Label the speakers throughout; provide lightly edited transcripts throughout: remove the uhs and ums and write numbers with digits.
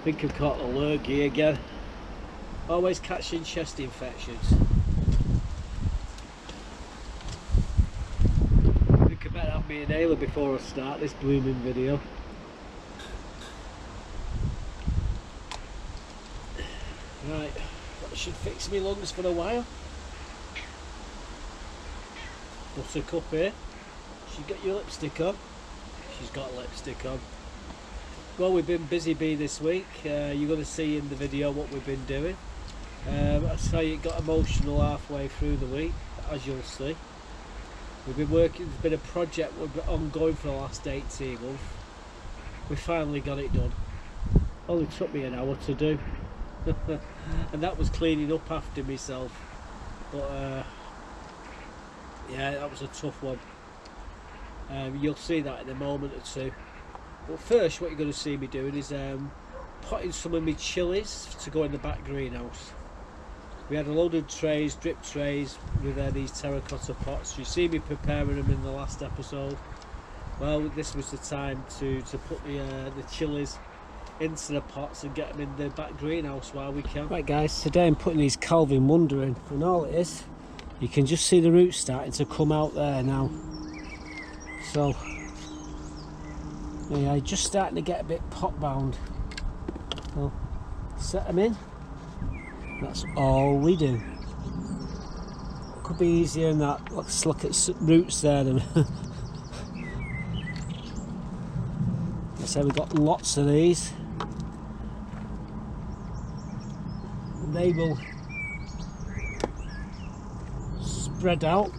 Speaker 1: think I've caught a lurgy again. Always catching chest infections. I think I better have me an inhaler before I start this blooming video. Right, that should fix me lungs for a while. Buttercup here. She's got your lipstick on. She's got lipstick on. Well, we've been busy bee this week. You're going to see in the video what we've been doing. I say it got emotional halfway through the week, as you'll see. We've been working, it's been a project we've been ongoing for the last 18 months. We finally got it done. Only took me an hour to do. And that was cleaning up after myself. But yeah, that was a tough one. You'll see that in a moment or two. But first, what you're going to see me doing is potting some of my chilies to go in the back greenhouse. We had a load of trays, drip trays, with these terracotta pots. You see me preparing them in the last episode. Well, this was the time to put the chilies into the pots and get them in the back greenhouse while we can. Right guys, today I'm putting these Calvin Wonder in, and all it is, you can just see the roots starting to come out there now. So yeah, just starting to get a bit pot bound. So set them in. That's all we do. Could be easier than that. Let's look at roots there. Then I say we've got lots of these. And they will spread out.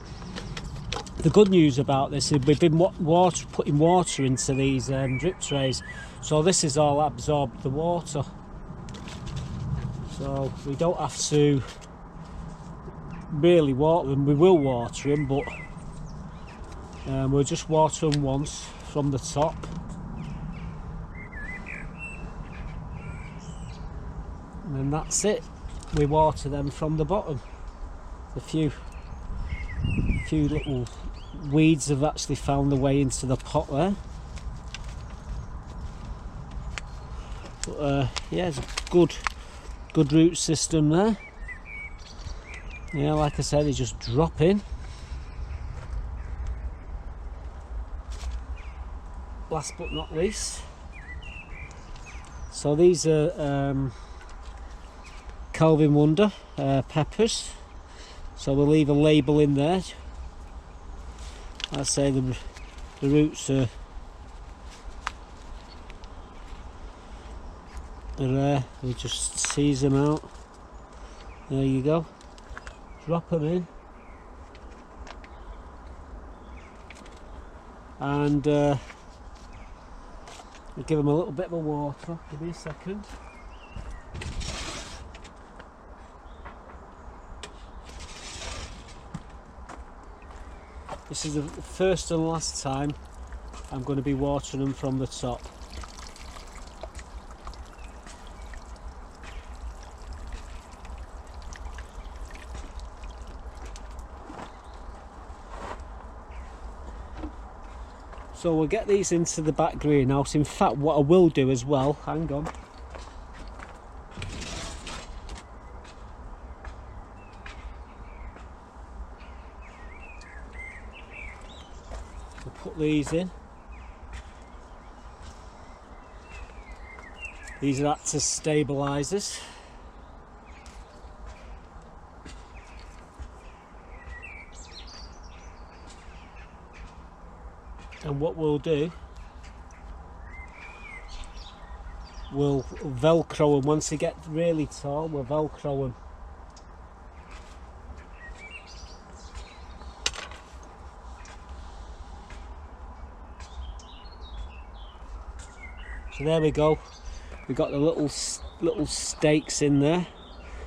Speaker 1: The good news about this is we've been putting water into these drip trays, so this has all absorbed the water, so we don't have to really water them. We will water them, but we'll just water them once from the top, and then that's it. We water them from the bottom. A few little weeds have actually found their way into the pot there, but yeah, it's a good root system there. Yeah, like I said, they just drop in. Last but not least, so these are Calvin Wonder peppers, so we'll leave a label in there. I say the roots are there. We just seize them out. There you go. Drop them in, and we'll give them a little bit of water. Give me a second. This is the first and last time I'm going to be watering them from the top. So we'll get these into the back greenhouse. In fact, what I will do as well, hang on. Put these in. These are act as stabilisers. And what we'll do, we'll velcro them. Once they get really tall, we'll velcro them. So there we go. We've got the little stakes in there.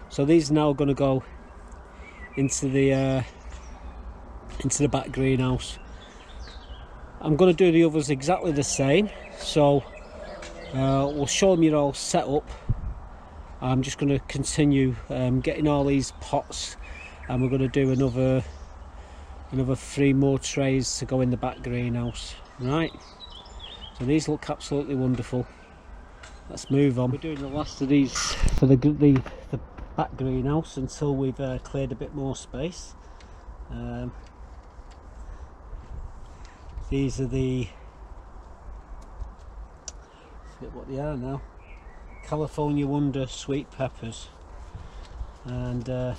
Speaker 1: So these are now going to go into the back greenhouse. I'm going to do the others exactly the same. So we'll show them you're all set up. I'm just going to continue getting all these pots, and we're going to do another 3 more trays to go in the back greenhouse. Right. So these look absolutely wonderful. let's move on. We're doing the last of these for the back greenhouse until we've cleared a bit more space. These are the, I forget what they are now, California Wonder sweet peppers, and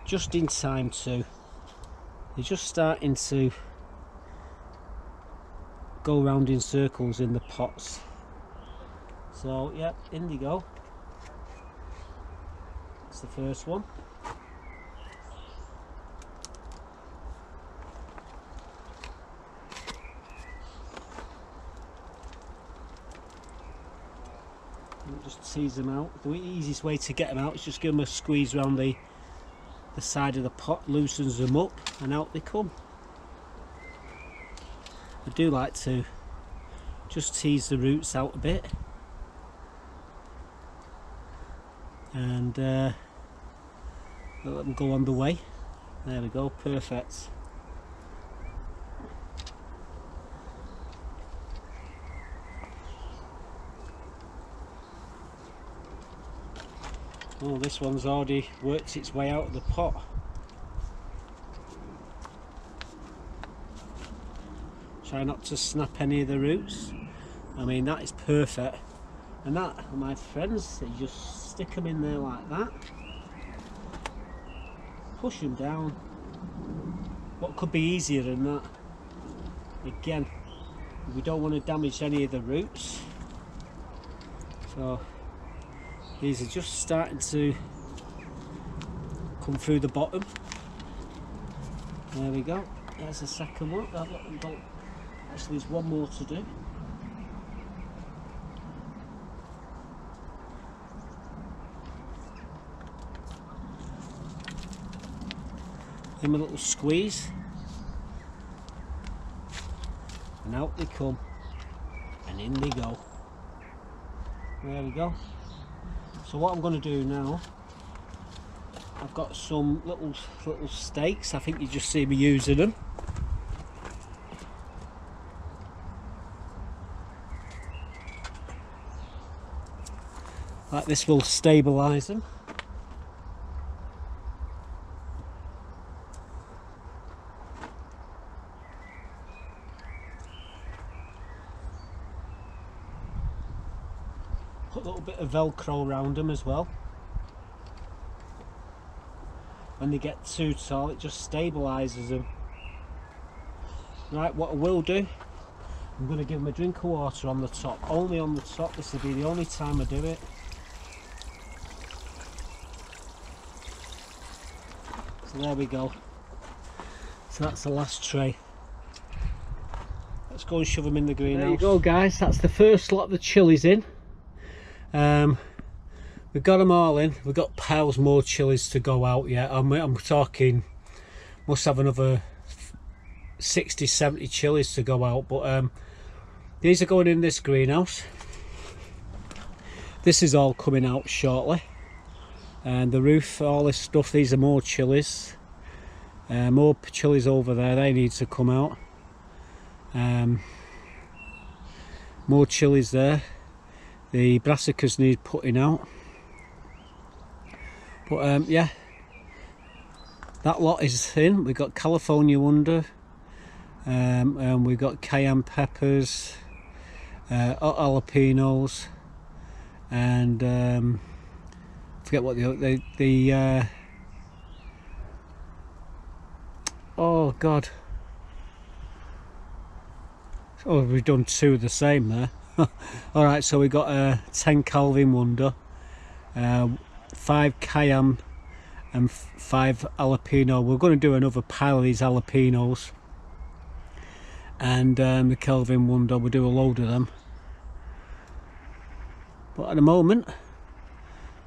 Speaker 1: just in time to, they're just starting to go round in circles in the pots. So yep, indigo, that's the first one. Just tease them out. The easiest way to get them out is just give them a squeeze around the side of the pot, loosens them up, and out they come. I do like to just tease the roots out a bit, and let them go on the way. There we go, perfect. Oh, this one's already worked its way out of the pot. Try not to snap any of the roots. I mean, that is perfect. And that, my friends, you just stick them in there like that. Push them down. What could be easier than that? Again, we don't want to damage any of the roots. So these are just starting to come through the bottom. There we go. There's the second one. Actually, there's one more to do. Give them a little squeeze, and out they come, and in they go. There we go. So what I'm going to do now, I've got some little stakes. I think you just see me using them. Like this will stabilise them. Put a little bit of Velcro around them as well. When they get too tall, it just stabilises them. Right, what I will do, I'm going to give them a drink of water on the top. Only on the top. This will be the only time I do it. So there we go. So that's the last tray. Let's go and shove them in the greenhouse. There you go, guys. That's the first lot of the chilies in. We've got them all in. We've got piles more chilies to go out yet. I'm talking, must have another 60-70 chilies to go out, but these are going in this greenhouse. This is all coming out shortly, and the roof, all this stuff, these are more chilies. More chilies over there, they need to come out. More chilies there. The brassicas need putting out. But yeah, that lot is in. We've got California Wonder, and we've got cayenne peppers, hot jalapenos, and forget what the oh god, oh, we've done two of the same there. All right, so we got 10 Calvin Wonder, 5 cayenne, and 5 jalapeno. We're going to do another pile of these jalapenos, and the Calvin Wonder, we'll do a load of them. But at the moment,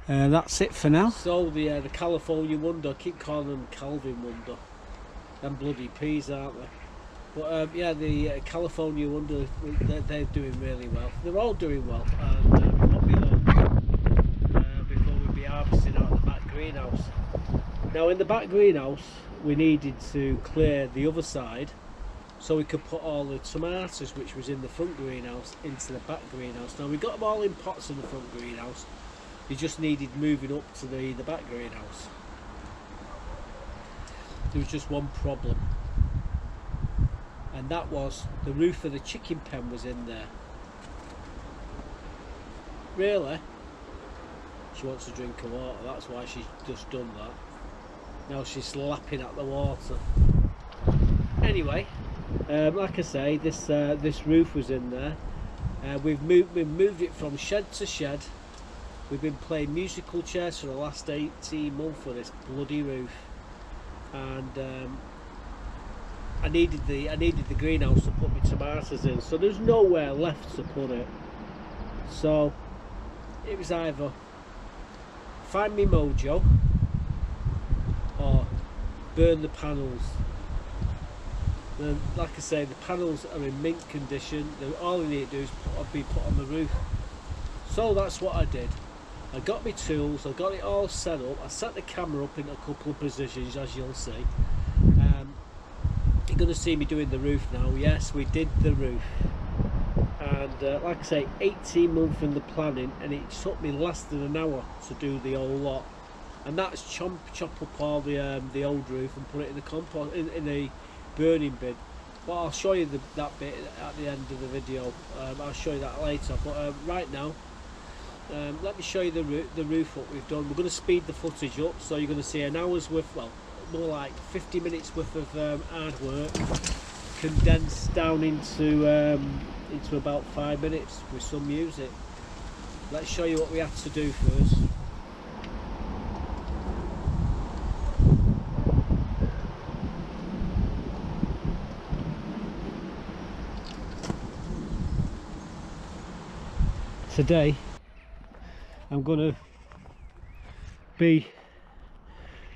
Speaker 1: that's it for now. So the California Wonder, I keep calling them Calvin Wonder. Them bloody peas, aren't they? But yeah, the California Wonder, they're doing really well. They're all doing well. And what we learned before we'd be harvesting out of the back greenhouse. Now in the back greenhouse, we needed to clear the other side so we could put all the tomatoes which was in the front greenhouse into the back greenhouse. Now we got them all in pots in the front greenhouse, they just needed moving up to the back greenhouse. There was just one problem, and that was the roof of the chicken pen was in there. Really? She wants a drink of water, that's why she's just done that. Now she's lapping at the water. Anyway, like I say, this roof was in there. We've moved it from shed to shed. We've been playing musical chairs for the last 18 months for this bloody roof, and I needed the greenhouse to put my tomatoes in, so there's nowhere left to put it. So it was either find me mojo or burn the panels. And like I say, the panels are in mint condition. All I need to do is be put on the roof. So that's what I did. I got my tools, I got it all set up, I set the camera up in a couple of positions, as you'll see. You're going to see me doing the roof now. Yes, we did the roof, and like I say, 18 months in the planning, and it took me less than an hour to do the whole lot. And that's chop up all the old roof and put it in the compost, in the burning bin. But I'll show you that bit at the end of the video. I'll show you that later, but right now, let me show you the roof what we've done. We're going to speed the footage up, so you're going to see an hour's worth, well, more like 50 minutes worth of hard work condensed down into about 5 minutes with some music. Let's show you what we had to do first. Today I'm going to be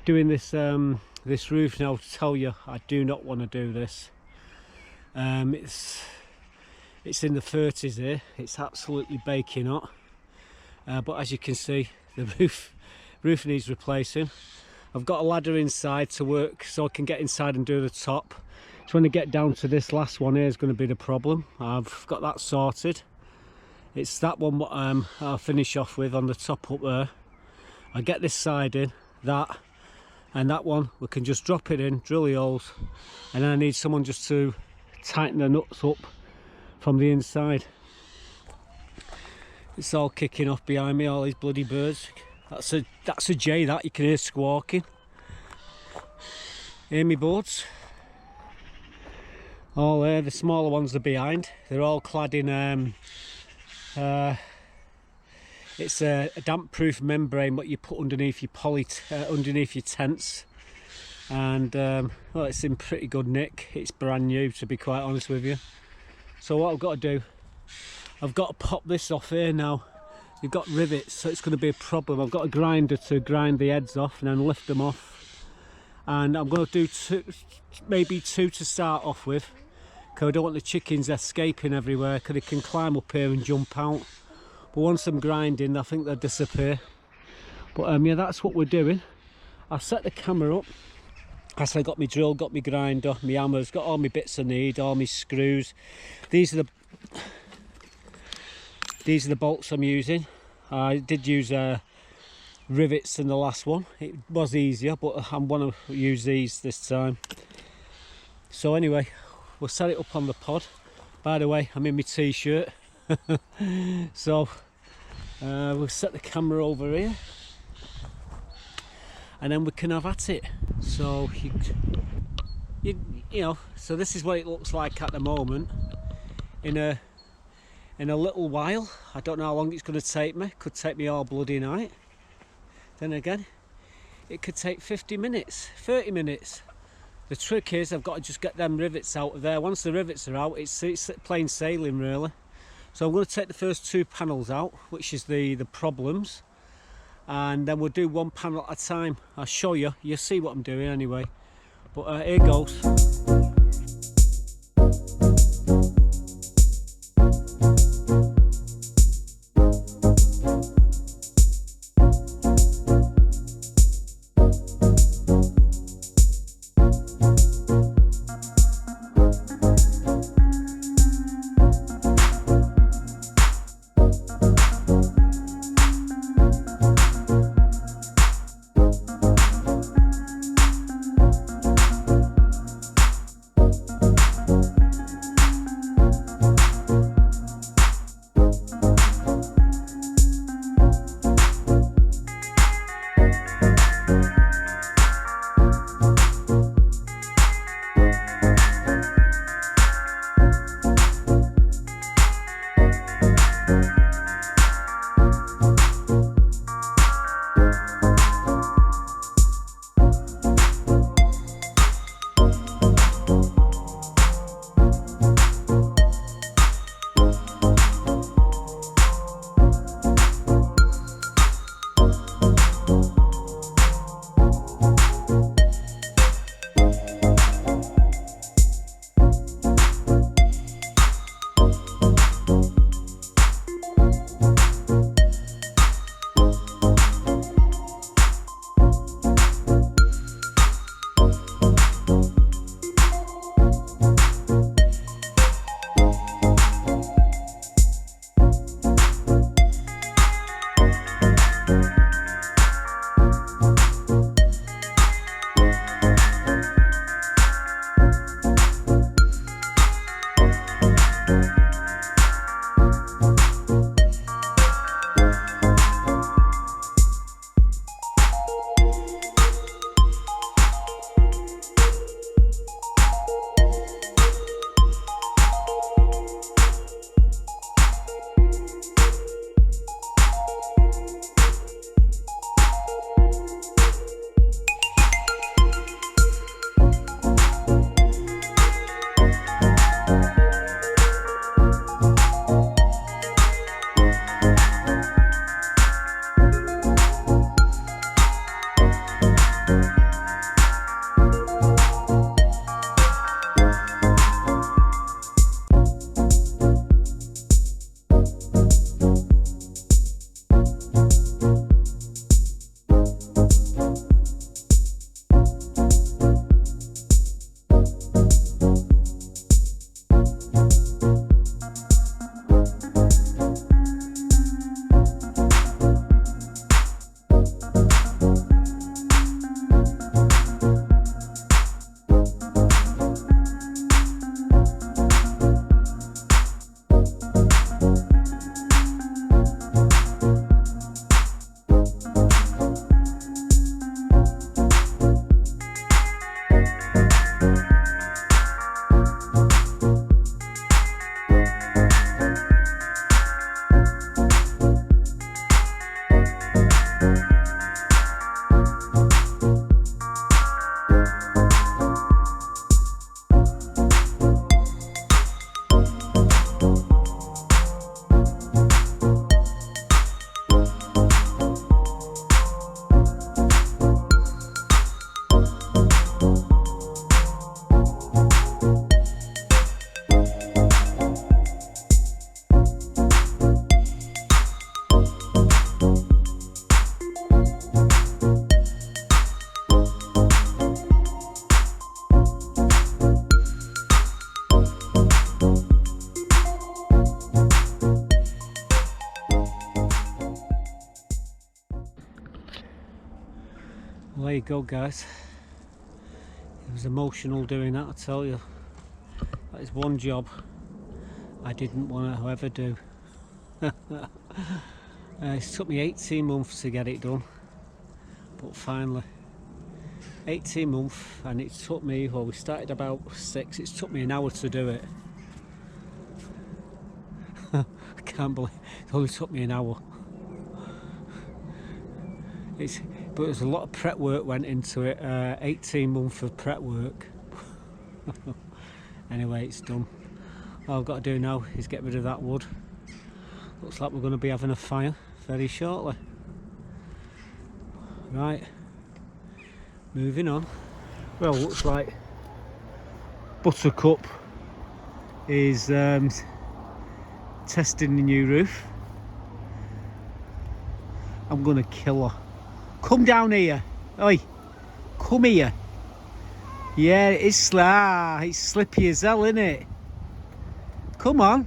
Speaker 1: doing this this roof. Now, to tell you, I do not want to do this. It's in the 30s here. It's absolutely baking hot. But as you can see, the roof needs replacing. I've got a ladder inside to work, so I can get inside and do the top. So when I get down to this last one here is going to be the problem. I've got that sorted. It's that one what I'll finish off with on the top up there. I get this side in, that, and that one we can just drop it in, drill the holes, and then I need someone just to tighten the nuts up from the inside. It's all kicking off behind me, all these bloody birds. That's a jay, that you can hear squawking. Hear me boards? All there, the smaller ones are behind. They're all clad in it's a damp-proof membrane what you put underneath your underneath your tents, and well, it's in pretty good nick. It's brand new, to be quite honest with you. So what I've got to do, I've got to pop this off here now. You've got rivets, so it's going to be a problem. I've got a grinder to grind the heads off and then lift them off, and I'm going to do maybe two to start off with, because I don't want the chickens escaping everywhere, because they can climb up here and jump out. But once I'm grinding, I think they'll disappear. But yeah, that's what we're doing. I set the camera up. As I got my drill, got my grinder, my hammers, got all my bits I need, all my screws. These are the bolts I'm using. I did use rivets in the last one. It was easier, but I want to use these this time. So anyway, we'll set it up on the pod. By the way, I'm in my t-shirt. So we'll set the camera over here, and then we can have at it. So you know, so this is what it looks like at the moment. In a little while, I don't know how long it's going to take me. Could take me all bloody night. Then again, it could take 50 minutes, 30 minutes. The trick is I've got to just get them rivets out of there. Once the rivets are out, it's plain sailing really. So I'm going to take the first two panels out, which is the problems, and then we'll do one panel at a time. I'll show you, you'll see what I'm doing anyway. But here goes. Well, there you go, guys. It was emotional doing that, I tell you. That is one job I didn't want to ever do. It took me 18 months to get it done, but finally 18 months, and it took me, well, we started about 6, it took me an hour to do it. I can't believe it only took me an hour. But there's a lot of prep work went into it, 18 months of prep work. Anyway, it's done. All I've got to do now is get rid of that wood. Looks like we're going to be having a fire very shortly. Right, moving on. Well, looks like Buttercup is testing the new roof. I'm going to kill her. Come down here. Oi, come here. Yeah, it's slippy as hell, isn't it? Come on.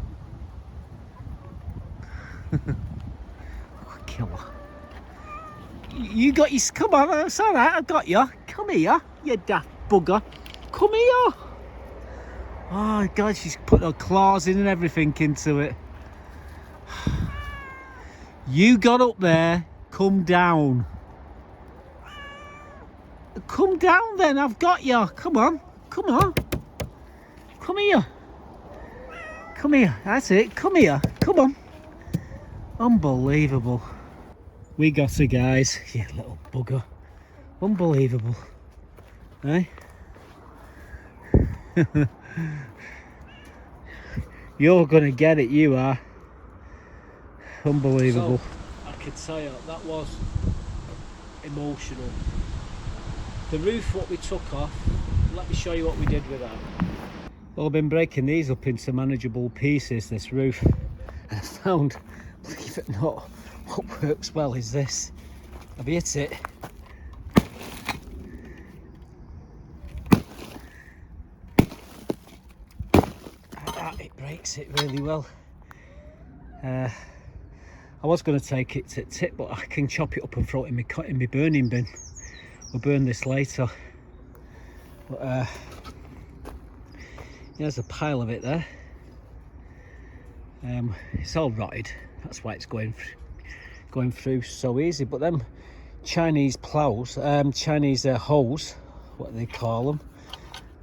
Speaker 1: Kill her. You got your... Come on, it's alright, I got you. Come here, you daft bugger. Come here. Oh, God, she's put her claws in and everything into it. You got up there, come down. Come down then, I've got you. Come on, come on. Come here. Come here, that's it, come here, come on. Unbelievable. We got her, guys. You little bugger. Unbelievable. Eh? You're gonna get it, you are. Unbelievable. So, I can tell you, that was emotional. The roof, what we took off, let me show you what we did with that. Well, I've been breaking these up into manageable pieces, this roof. And I found, believe it or not, what works well is this. I've hit it. Like that, it breaks it really well. I was going to take it to tip, but I can chop it up and throw it in my burning bin. We'll burn this later. But there's a pile of it there. It's all rotted. That's why it's going through so easy. But them Chinese plows, Chinese hoes, what they call them,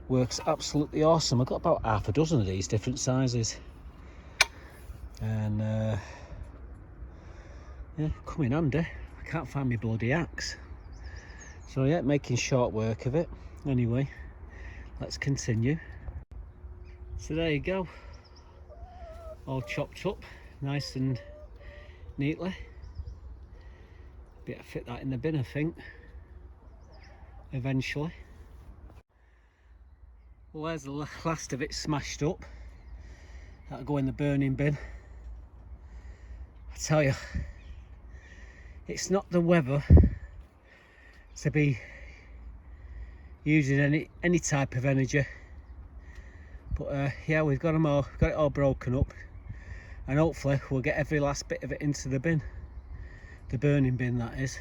Speaker 1: works absolutely awesome. I've got about half a dozen of these different sizes, and yeah, come in handy. I can't find my bloody axe. So yeah, making short work of it. Anyway, let's continue. So there you go, all chopped up nice and neatly. Better fit that in the bin, I think, eventually. Well, there's the last of it smashed up. That'll go in the burning bin. I tell you, it's not the weather to be using any type of energy, but yeah, we've got it all broken up, and hopefully we'll get every last bit of it into the bin, the burning bin that is,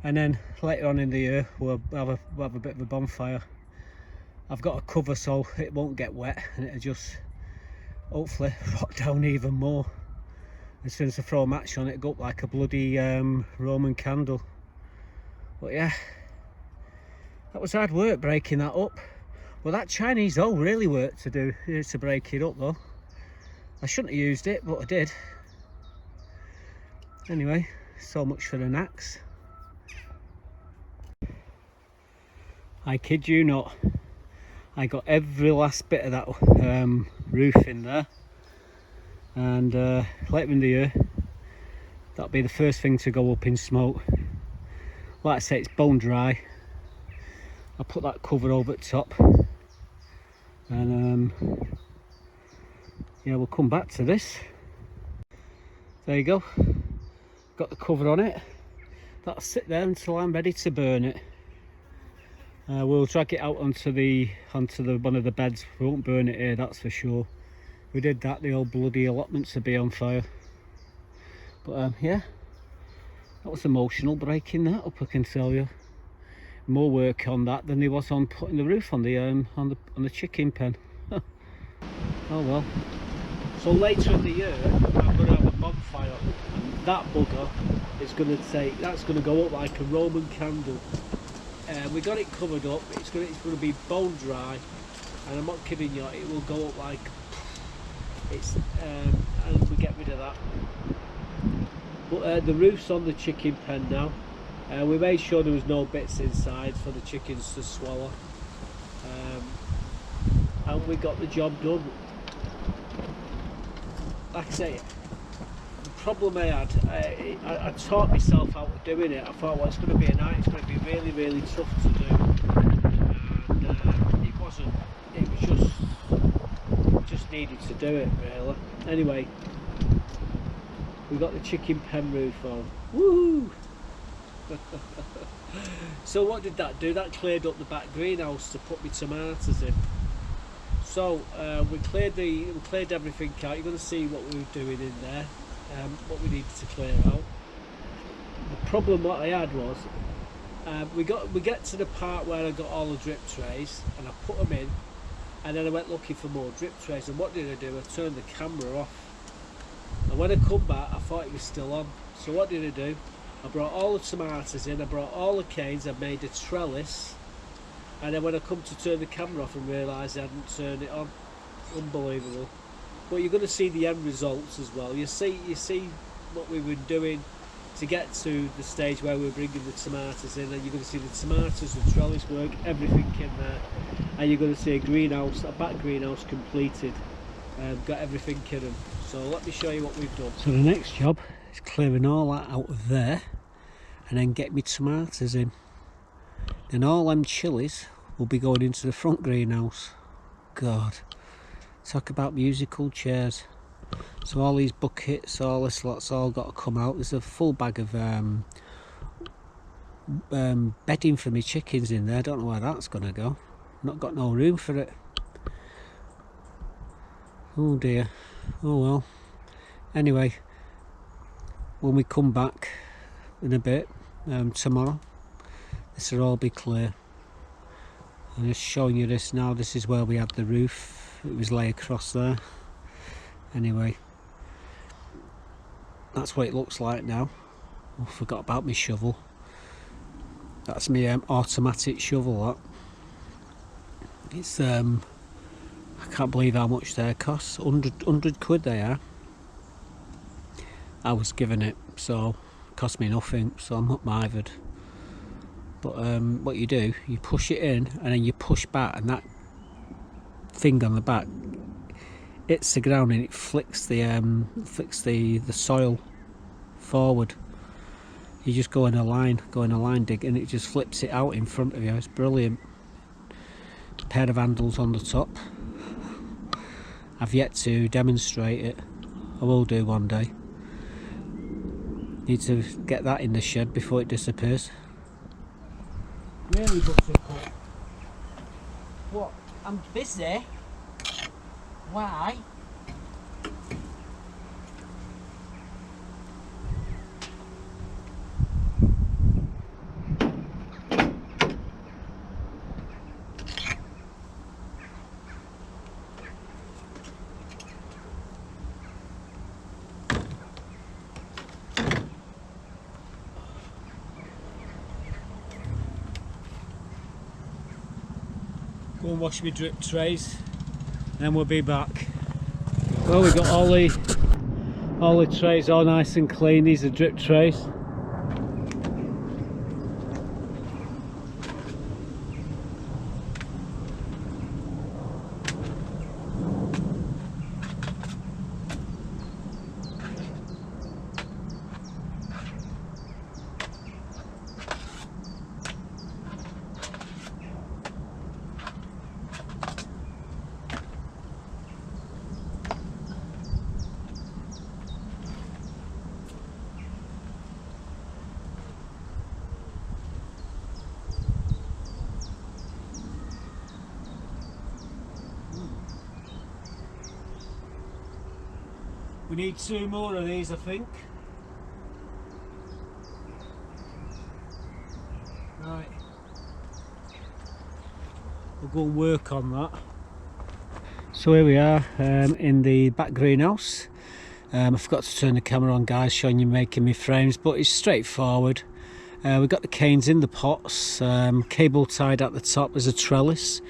Speaker 1: and then later on in the year we'll have a bit of a bonfire. I've got a cover so it won't get wet, and it'll just hopefully rot down even more. As soon as I throw a match on it, it'll go up like a bloody Roman candle. But yeah, that was hard work breaking that up. Well, that Chinese hole really worked to break it up though. I shouldn't have used it, but I did. Anyway, so much for an axe. I kid you not, I got every last bit of that roof in there, and later in the year that'll be the first thing to go up in smoke. Like I say, it's bone dry. I'll put that cover over the top, and yeah, we'll come back to this. There you go, got the cover on it. That'll sit there until I'm ready to burn it. We'll drag it out onto one of the beds. We won't burn it here, that's for sure. We did that, the old bloody allotments would be on fire. But yeah, that was emotional breaking that up, I can tell you. More work on that than there was on putting the roof on the chicken pen. Oh well. So later in the year I'm going to have a bonfire, and that bugger is going to go up like a Roman candle. We got it covered up. It's going to be bone dry, and I'm not kidding you, it will go up like it's and we get rid of that. But the roof's on the chicken pen now. We made sure there was no bits inside for the chickens to swallow, and we got the job done. Like I say, the problem I had, I taught myself out of doing it. I thought, well, it's going to be a night, it's going to be really, really tough to do, and it wasn't. It was just needed to do it, really. Anyway, we got the chicken pen roof on. Woo! So what did that do? That cleared up the back greenhouse to put my tomatoes in. So we cleared everything out. You're going to see what we were doing in there, what we needed to clear out. The problem what I had was we get to the part where I got all the drip trays, and I put them in, and then I went looking for more drip trays. And what did I do? I turned the camera off, and when I come back, I thought it was still on. So what did I do? I brought all the tomatoes in, I brought all the canes, I made a trellis, and then when I come to turn the camera off and realised I hadn't turned it on. Unbelievable. But you're going to see the end results as well. You see what we were doing to get to the stage where we're bringing the tomatoes in, and you're going to see the tomatoes, the trellis work, everything in there, and you're going to see a back greenhouse completed, got everything in them. So let me show you what we've done. So the next job is clearing all that out of there, and then get me tomatoes in. Then all them chilies will be going into the front greenhouse. God, talk about musical chairs. So all these buckets, all this lot's all got to come out. There's a full bag of bedding for me chickens in there. I don't know where that's going to go. Not got no room for it. Oh dear. Oh well. Anyway, when we come back in a bit, tomorrow, this will all be clear. I'm just showing you this now. This is where we had the roof. It was laid across there. Anyway, that's what it looks like now. I forgot about my shovel. That's my automatic shovel. That it's I can't believe how much they cost. 100 quid they are. I was given it, so it cost me nothing, so I'm not mithered. But what you do, you push it in and then you push back, and that thing on the back hits the ground and it flicks the soil forward. You just go in a line dig, and it just flips it out in front of you. It's brilliant. A pair of handles on the top. I've yet to demonstrate it. I will do one day. Need to get that in the shed before it disappears. Really, Buttercup? What? I'm busy? Why? Go and wash my drip trays, and then we'll be back. Well, we've got all the trays all nice and clean. These are drip trays. We need 2 more of these, I think. Right. We'll go and work on that. So here we are in the back greenhouse. I forgot to turn the camera on, guys, showing you making me frames, but it's straightforward. We've got the canes in the pots, cable tied at the top as a trellis.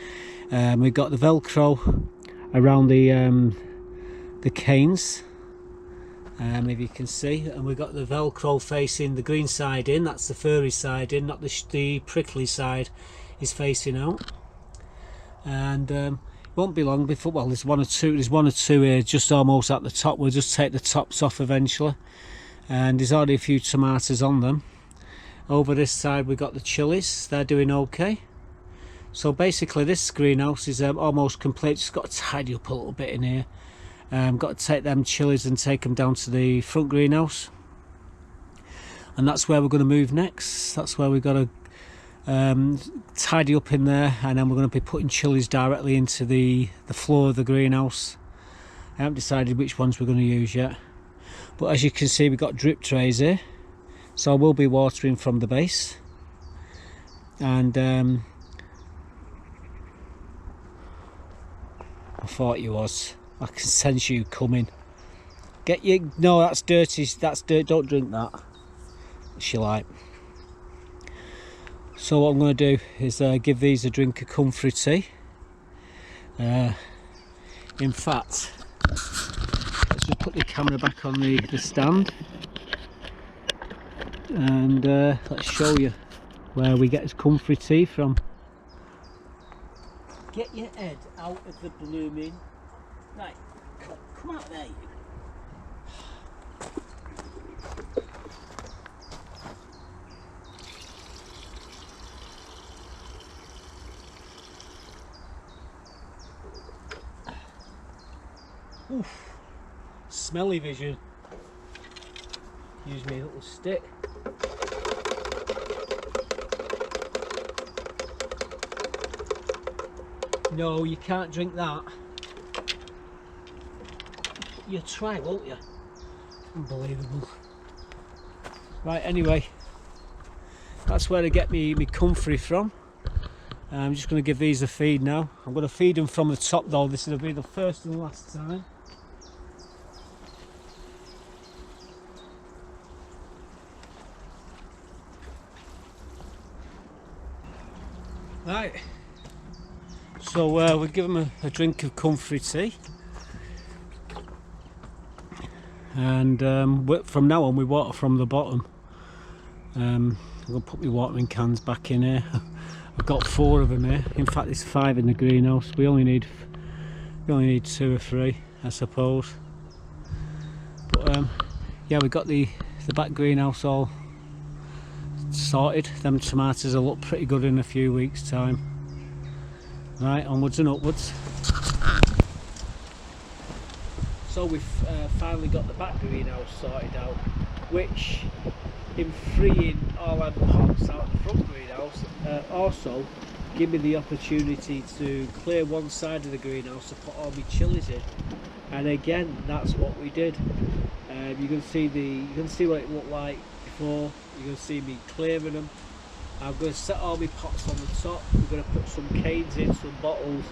Speaker 1: We've got the Velcro around the canes. If you can see, and we've got the Velcro facing the green side in. That's the furry side in, not the prickly side is facing out. And it won't be long before, well, there's one or two here just almost at the top. We'll just take the tops off eventually, and there's already a few tomatoes on them. Over this side we've got the chilies. They're doing okay. So basically this greenhouse is almost complete. Just got to tidy up a little bit in here. Got to take them chilies and take them down to the front greenhouse, and that's where we're going to move next. That's where we've got to tidy up in there, and then we're going to be putting chilies directly into the floor of the greenhouse. I haven't decided which ones we're going to use yet, but as you can see, we've got drip trays here, so I will be watering from the base. And I thought you was. I can sense you coming. Get you. No, that's dirty. That's dirt. Don't drink that. She like. So what I'm going to do is give these a drink of comfrey tea. In fact, let's just put the camera back on the stand, and let's show you where we get his comfrey tea from. Get your head out of the blooming. Right, come out there, you. Oof, smelly vision. Use me little stick. No, you can't drink that. You'll try, won't you? Unbelievable. Right, anyway, that's where I get me comfrey from. I'm just going to give these a feed now. I'm going to feed them from the top though. This will be the first and last time. Right, so we'll give them a drink of comfrey tea. And from now on we water from the bottom. I'm going to put my watering cans back in here. I've got 4 of them here. In fact there's 5 in the greenhouse. We only need You only need 2 or 3, I suppose. But yeah, we got the back greenhouse all sorted. Them tomatoes will look pretty good in a few weeks' time. Right, onwards and upwards. So we've finally got the back greenhouse sorted out, which in freeing all them pots out of the front greenhouse also give me the opportunity to clear one side of the greenhouse to put all my chilies in. And again, that's what we did. You can see what it looked like before. You can see me clearing them. I'm going to set all my pots on the top. We're going to put some canes in, some bottles.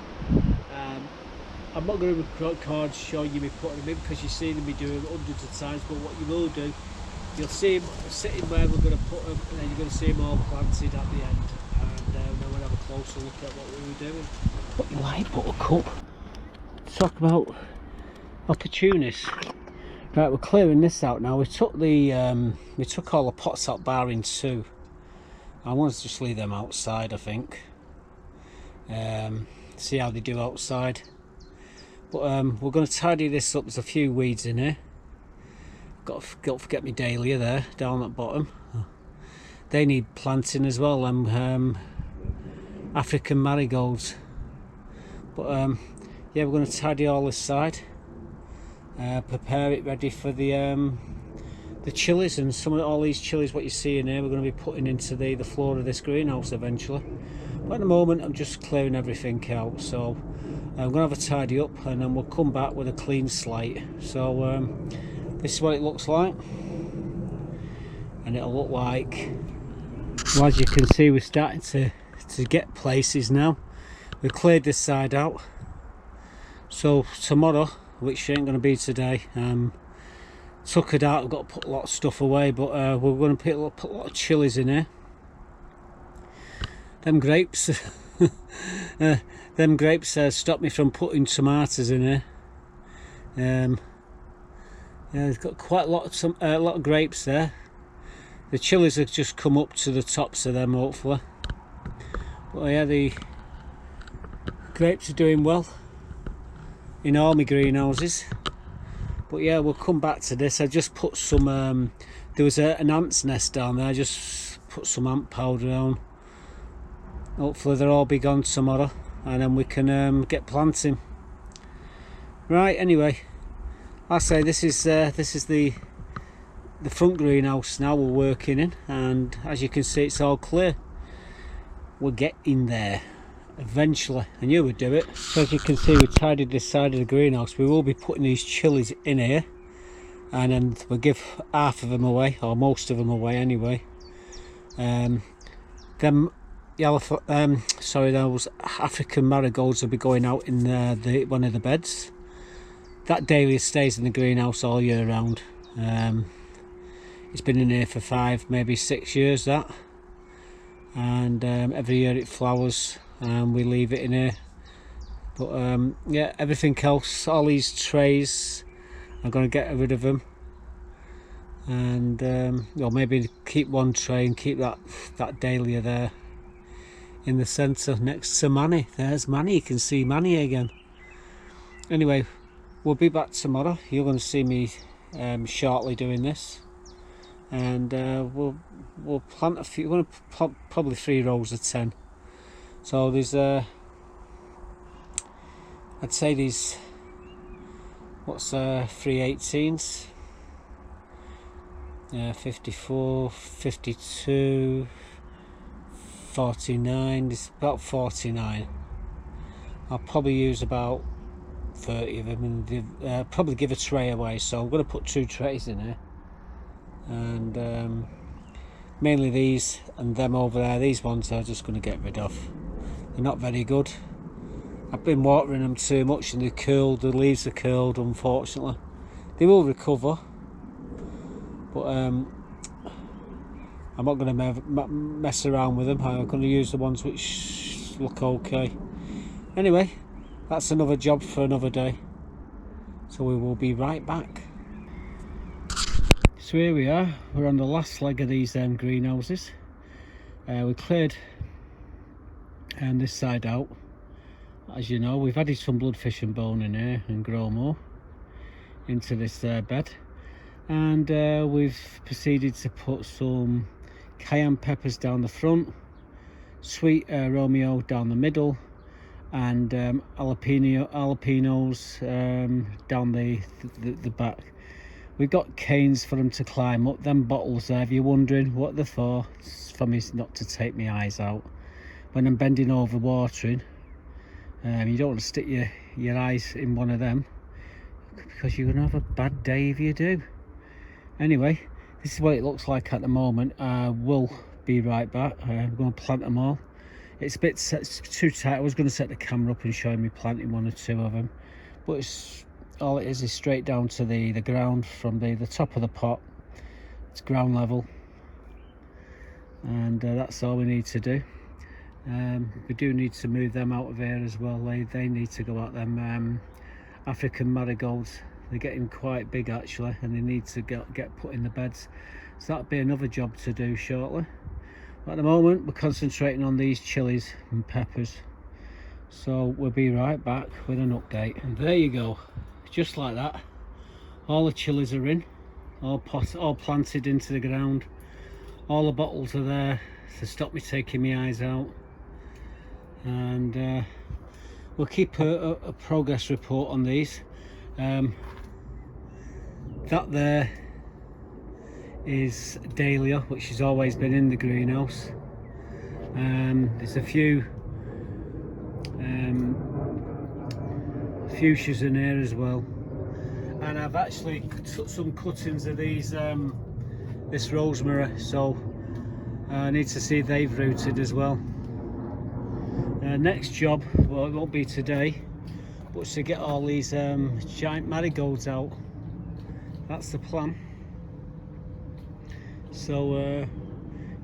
Speaker 1: I'm not going to record showing you me putting them in because you've seen me doing them hundreds of times, but what you will do, you'll see them sitting where we're going to put them, and then you're going to see them all planted at the end, and then we'll have a closer look at what we were doing. What you like, Buttercup? Talk about opportunists. Right, we're clearing this out now. We took all the pots out barring 2. I want to just leave them outside, I think. See how they do outside. But we're going to tidy this up. There's a few weeds in here. Got to forget my dahlia there, down at bottom. They need planting as well, African marigolds. But yeah, we're going to tidy all this side. Prepare it ready for the chilies, and all these chilies what you see in here we're going to be putting into the floor of this greenhouse eventually. But at the moment I'm just clearing everything out, so I'm going to have a tidy up and then we'll come back with a clean slate. So this is what it looks like, and it'll look like, well, as you can see, we're starting to get places now. We've cleared this side out, so tomorrow, which ain't going to be today, took it out. I've got to put a lot of stuff away, but we're going to put a lot of chilies in here. Them grapes them grapes stopped me from putting tomatoes in here. Yeah, they've got quite a lot of grapes there. The chilies have just come up to the tops of them, hopefully. But yeah, the grapes are doing well in all my greenhouses. But yeah, we'll come back to this. I just put some there was an ant's nest down there. I just put some ant powder on. Hopefully they'll all be gone tomorrow, and then we can get planting. Right, anyway, I say this is the front greenhouse now we're working in, and as you can see, it's all clear. We're getting there eventually. I knew we'd do it. So as you can see, we tidied this side of the greenhouse. We will be putting these chilies in here, and then we'll give half of them away, or most of them away anyway. Them yellow, those African marigolds will be going out in one of the beds. That dahlia stays in the greenhouse all year round. It's been in here for 5, maybe 6 years, that, and every year it flowers, and we leave it in here. But yeah, everything else, all these trays, I'm going to get rid of them, and or maybe keep one tray and keep that dahlia there in the centre next to Manny. There's Manny, you can see Manny again. Anyway, we'll be back tomorrow. You're going to see me shortly doing this, and we'll plant a few. We're going to plant probably 3 rows of 10. So there's I'd say these, what's 3/18s, 54, 52, 49. It's about 49. I'll probably use about 30 of them, and probably give a tray away. So I'm going to put 2 trays in here, and mainly these and them over there. These ones I'm just going to get rid of. They're not very good. I've been watering them too much, and they're curled. The leaves are curled, unfortunately. They will recover, but I'm not going to mess around with them. I'm going to use the ones which look okay. Anyway, that's another job for another day, so we will be right back. So here we are, we're on the last leg of these greenhouses. We cleared this side out, as you know, we've added some bloodfish and bone in here and grow more into this bed, and we've proceeded to put some cayenne peppers down the front, sweet Romeo down the middle, and jalapenos down the back. We've got canes for them to climb up. Them bottles there, if you're wondering what they're for, it's for me not to take my eyes out when I'm bending over watering. You don't want to stick your eyes in one of them, because you're going to have a bad day if you do. Anyway, this is what it looks like at the moment. We'll be right back. We're going to plant them all. It's a bit too tight. I was going to set the camera up and show me planting one or two of them, but all it is straight down to the ground from the top of the pot. It's ground level, and that's all we need to do. We do need to move them out of here as well. They need to go out. Them African marigolds, they're getting quite big actually, and they need to get put in the beds, so that'll be another job to do shortly. But at the moment we're concentrating on these chilies and peppers, so we'll be right back with an update. And there you go, just like that, all the chilies are in, all planted into the ground. All the bottles are there to stop me taking my eyes out, and we'll keep a progress report on these. That there is dahlia, which has always been in the greenhouse. There's a few fuchsias in here as well, and I've actually took some cuttings of these this rosemary, so I need to see if they've rooted as well. Next job, well, it won't be today, but to get all these giant marigolds out. That's the plan. So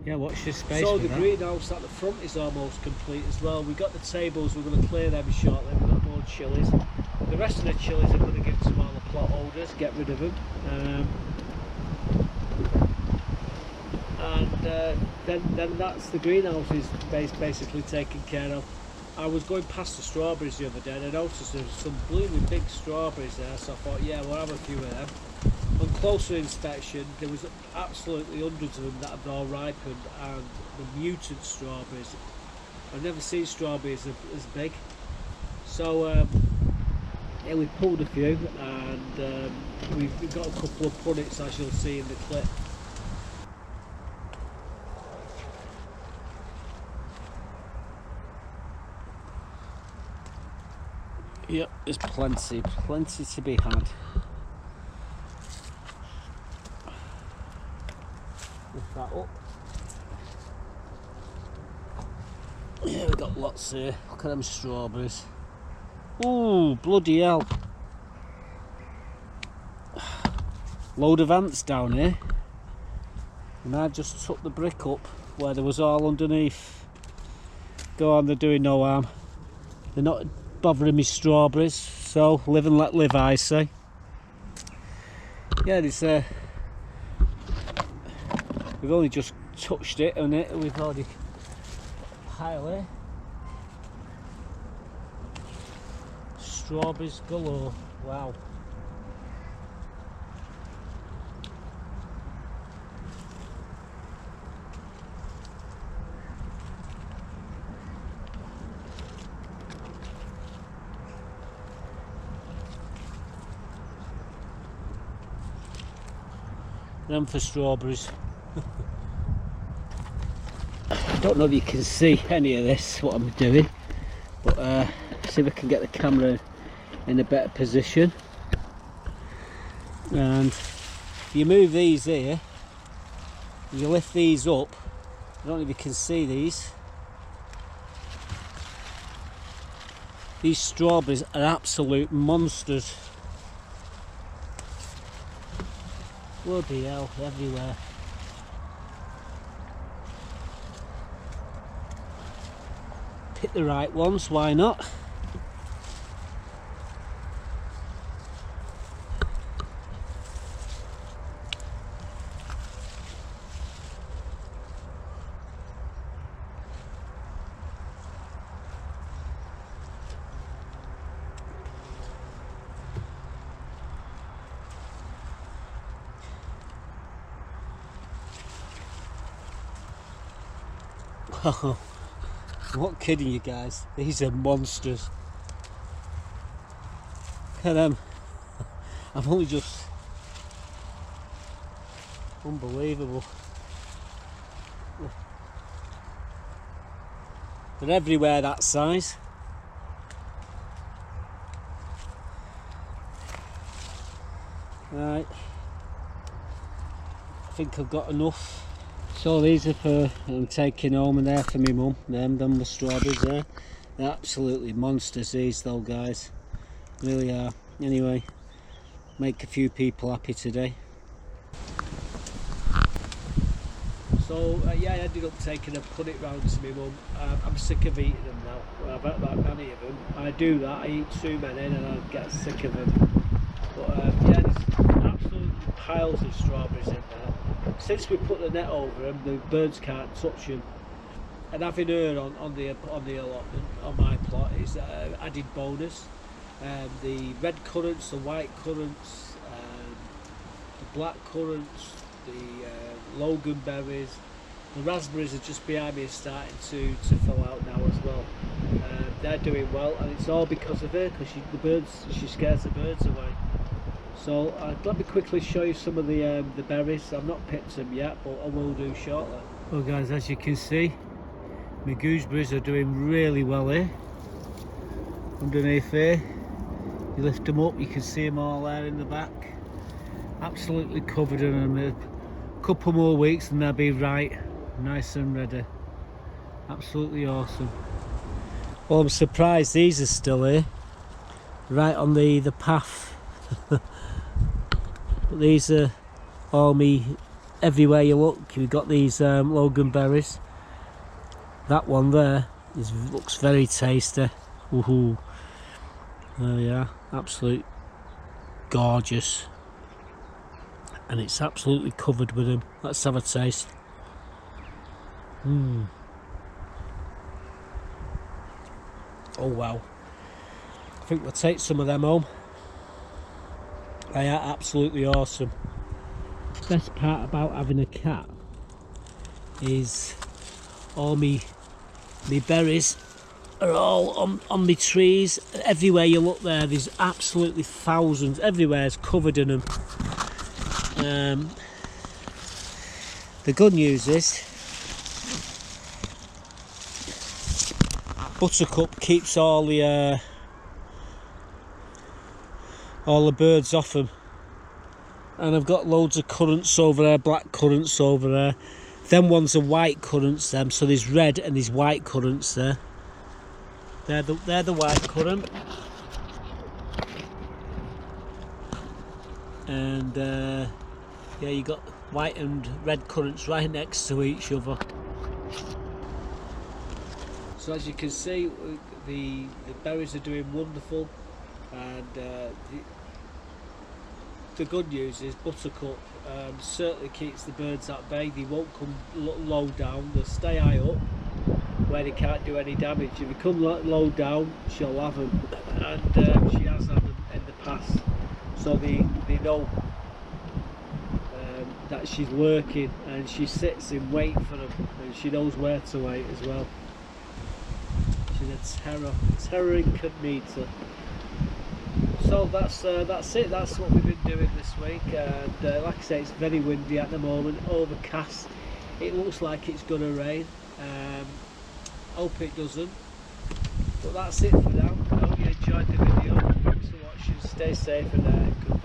Speaker 1: yeah, watch this space. So the greenhouse at the front is almost complete as well. We got the tables, we're going to clear them shortly. We've got more chilies. The rest of the chilies I'm going to give to all the plot holders, get rid of them. Then that's the greenhouse is basically taken care of. I was going past the strawberries the other day and I noticed there was some blooming big strawberries there, so I thought, yeah, we'll have a few of them. On closer inspection, there was absolutely hundreds of them that had all ripened, and the mutant strawberries. I've never seen strawberries as big. So yeah, we pulled a few, and we've got a couple of punnets, as you'll see in the clip. Yep, there's plenty to be had. Lift that up. Yeah, we've got lots here. Look at them strawberries. Ooh, bloody hell. Load of ants down here. And I just took the brick up where there was all underneath. Go on, they're doing no harm. They're not bothering me strawberries, so live and let live, I say. Yeah, this we've only just touched it, and we've already pile here. Strawberries galore. Wow. Them for strawberries. I don't know if you can see any of this, what I'm doing, but see if I can get the camera in a better position. And you move these here, you lift these up. I don't know if you can see these. These strawberries are absolute monsters. Bloody hell, everywhere. Pick the right ones, why not? Oh, I'm not kidding you guys, these are monsters. Look at them. I've only just... Unbelievable. They're everywhere that size. Right, I think I've got enough. So these are for I'm taking home, and they're for my mum. Them the strawberries there. They're absolutely monsters these though guys. Really are. Anyway, make a few people happy today. So yeah, I ended up taking a punnet round to my mum. I'm sick of eating them now. I've had that many of them. I do that, I eat too many and I get sick of them. But yeah, there's absolutely piles of strawberries in there. Since we put the net over them, the birds can't touch them. And having her on the allotment on my plot is added bonus. The red currants, the white currants, the black currants, the Logan berries, the raspberries are just behind me, starting to fill out now as well. They're doing well, and it's all because of her, because she scares the birds away. So let me quickly show you some of the berries. I've not picked them yet, but I will do shortly. Well guys, as you can see, my gooseberries are doing really well here. Underneath here, you lift them up, you can see them all there in the back. Absolutely covered in them. A couple more weeks and they'll be right, nice and ready. Absolutely awesome. Well, I'm surprised these are still here, right on the path. But these are all me, everywhere you look. You've got these Logan berries. That one there looks very tasty. Woohoo! There we are, absolute gorgeous, and it's absolutely covered with them. Let's have a taste. Oh wow! I think we'll take some of them home. They are absolutely awesome. The best part about having a cat is all me berries are all on my trees. Everywhere you look there's absolutely thousands. Everywhere's covered in them. The good news is Buttercup keeps all the birds off them, and I've got loads of currants over there, black currants over there. Them ones are white currants, them, so there's red and there's white currants there. They're the white currant, and yeah, you got white and red currants right next to each other. So as you can see, the berries are doing wonderful. And the good news is Buttercup certainly keeps the birds at bay. They won't come low down, they'll stay high up where they can't do any damage. If they come low down, she'll have them, and she has had them in the past, so they know that she's lurking, and she sits in wait for them, and she knows where to wait as well. She's a terror incognita. So that's it. That's what we've been doing this week, and like I say, it's very windy at the moment, overcast. It looks like it's going to rain. Hope it doesn't. But that's it for now. I hope you enjoyed the video. Thanks for watching. Stay safe and goodbye.